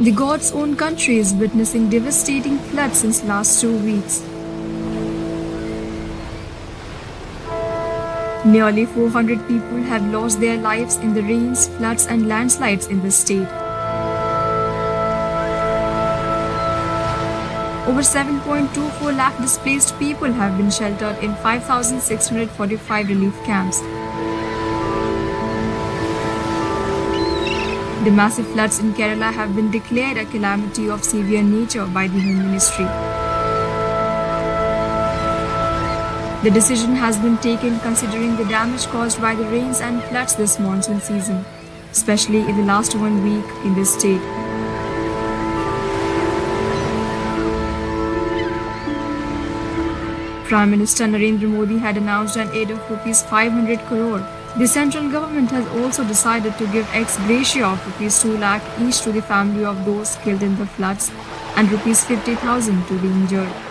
The God's own country is witnessing devastating floods since last 2 weeks. Nearly 400 people have lost their lives in the rains, floods and landslides in the state. Over 7.24 lakh displaced people have been sheltered in 5,645 relief camps. The massive floods in Kerala have been declared a calamity of severe nature by the Home Ministry. The decision has been taken considering the damage caused by the rains and floods this monsoon season, especially in the last 1 week in the state. Prime Minister Narendra Modi had announced an aid of Rs 500 crore. The central government has also decided to give ex gratia of Rs 2 lakh each to the family of those killed in the floods and Rs 50,000 to the injured.